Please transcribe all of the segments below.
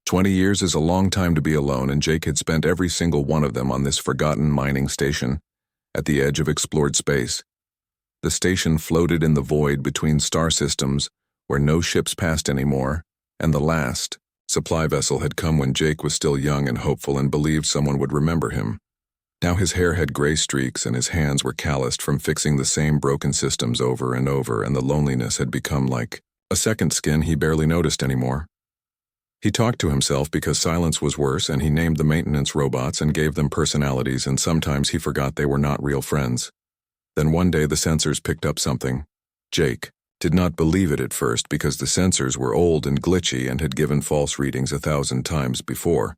20 years is a long time to be alone, and Jake had spent every single one of them on this forgotten mining station at the edge of explored space. The station floated in the void between star systems where no ships passed anymore, and the last supply vessel had come when Jake was still young and hopeful and believed someone would remember him. Now his hair had gray streaks and his hands were calloused from fixing the same broken systems over and over, and the loneliness had become like a second skin he barely noticed anymore. He talked to himself because silence was worse, and he named the maintenance robots and gave them personalities, and sometimes he forgot they were not real friends. Then one day the sensors picked up something. Jake did not believe it at first because the sensors were old and glitchy and had given false readings 1,000 times before.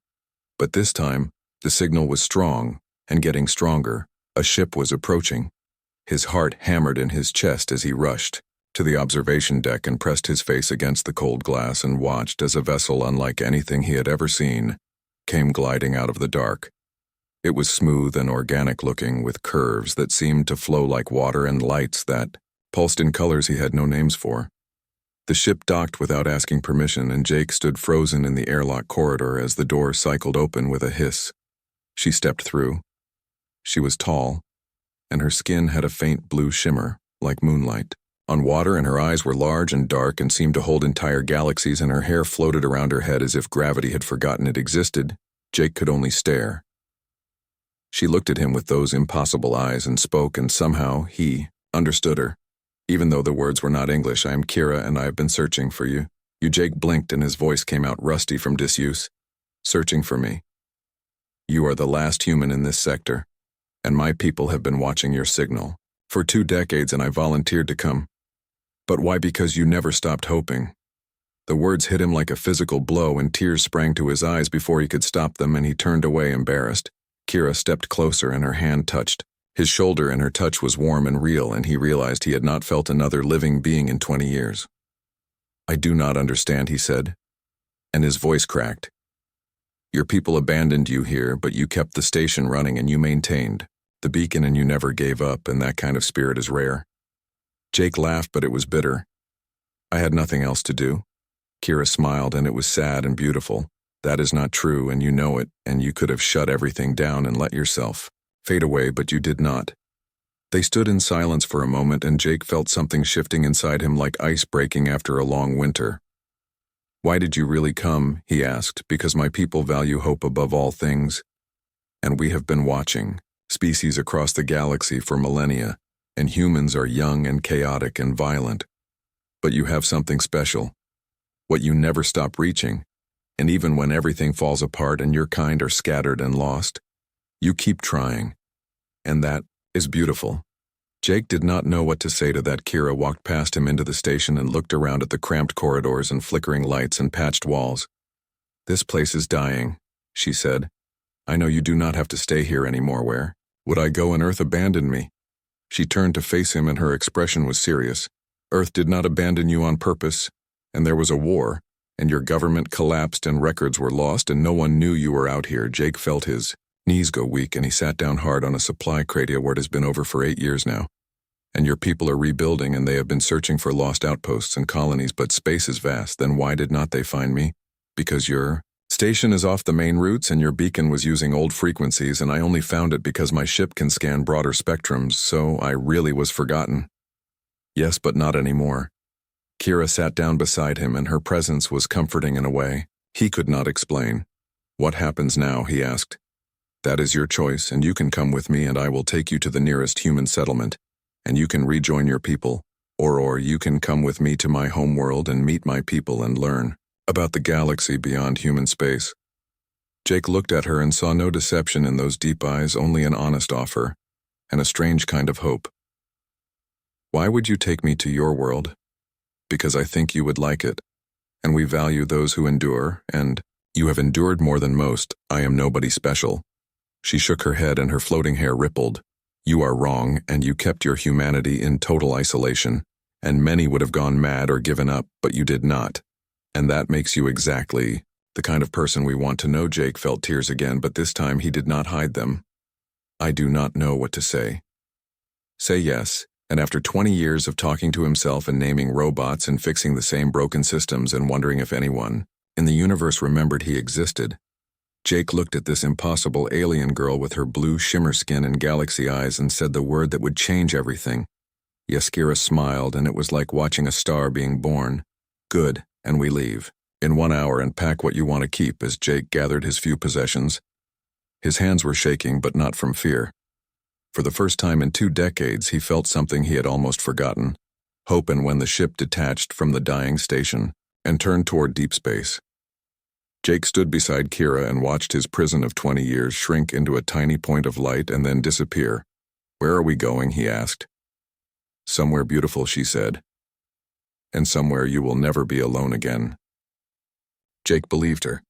But this time, the signal was strong and getting stronger. A ship was approaching. His heart hammered in his chest as he rushed to the observation deck and pressed his face against the cold glass and watched as a vessel unlike anything he had ever seen came gliding out of the dark. It was smooth and organic looking, with curves that seemed to flow like water and lights that pulsed in colors he had no names for. The ship docked without asking permission, and Jake stood frozen in the airlock corridor as the door cycled open with a hiss. She stepped through. She was tall, and her skin had a faint blue shimmer, like moonlight on water, and her eyes were large and dark and seemed to hold entire galaxies, and her hair floated around her head as if gravity had forgotten it existed. Jake could only stare. She looked at him with those impossible eyes and spoke, and somehow he understood her. Even though the words were not English. "I am Kira, and I have been searching for you." Jake blinked, and his voice came out rusty from disuse. "Searching for me. You are the last human in this sector, and my people have been watching your signal for 2 decades, and I volunteered to come. But why? Because you never stopped hoping." The words hit him like a physical blow, and tears sprang to his eyes before he could stop them, and he turned away embarrassed. Kira stepped closer, and her hand touched his shoulder, and her touch was warm and real, and he realized he had not felt another living being in 20 years. "I do not understand," he said, and his voice cracked. "Your people abandoned you here, but you kept the station running, and you maintained the beacon, and you never gave up, and that kind of spirit is rare." Jake laughed, but it was bitter. "I had nothing else to do." Kira smiled, and it was sad and beautiful. "That is not true, and you know it, and you could have shut everything down and let yourself fade away, but you did not." They stood in silence for a moment, and Jake felt something shifting inside him like ice breaking after a long winter. "Why did you really come?" he asked. "Because my people value hope above all things, and we have been watching species across the galaxy for millennia, and humans are young and chaotic and violent. But you have something special, what you never stop reaching, and even when everything falls apart and your kind are scattered and lost, you keep trying, and that is beautiful." Jake did not know what to say to that. Kira walked past him into the station and looked around at the cramped corridors and flickering lights and patched walls. "This place is dying," she said. "I know you do not have to stay here anymore. Where would I go, and Earth abandoned me?" She turned to face him, and her expression was serious. "Earth did not abandon you on purpose, and there was a war, and your government collapsed and records were lost, and no one knew you were out here." Jake felt his knees go weak, and he sat down hard on a supply crate where it has been over for 8 years now. "And your people are rebuilding, and they have been searching for lost outposts and colonies, but space is vast. Then why did not they find me? Because your station is off the main routes, and your beacon was using old frequencies, and I only found it because my ship can scan broader spectrums, so I really was forgotten." "Yes, but not anymore." Kira sat down beside him, and her presence was comforting in a way he could not explain. "What happens now?" he asked. "That is your choice, and you can come with me, and I will take you to the nearest human settlement, and you can rejoin your people, or you can come with me to my homeworld and meet my people and learn about the galaxy beyond human space." Jake looked at her and saw no deception in those deep eyes, only an honest offer, and a strange kind of hope. "Why would you take me to your world?" "Because I think you would like it, and we value those who endure, and you have endured more than most. I am nobody special." She shook her head, and her floating hair rippled. "You are wrong, and you kept your humanity in total isolation, and many would have gone mad or given up, but you did not. And that makes you exactly the kind of person we want to know." Jake felt tears again, but this time he did not hide them. "I do not know what to say." "Say yes." And after 20 years of talking to himself and naming robots and fixing the same broken systems and wondering if anyone in the universe remembered he existed. Jake looked at this impossible alien girl with her blue shimmer skin and galaxy eyes and said the word that would change everything. Yaskira smiled, and it was like watching a star being born. Good, and we leave. In 1 hour, and pack what you want to keep, as Jake gathered his few possessions. His hands were shaking, but not from fear. For the first time in 2 decades, he felt something he had almost forgotten. Hope. And when the ship detached from the dying station and turned toward deep space, Jake stood beside Kira and watched his prison of 20 years shrink into a tiny point of light and then disappear. "Where are we going?" he asked. "Somewhere beautiful," she said. "And somewhere you will never be alone again." Jake believed her.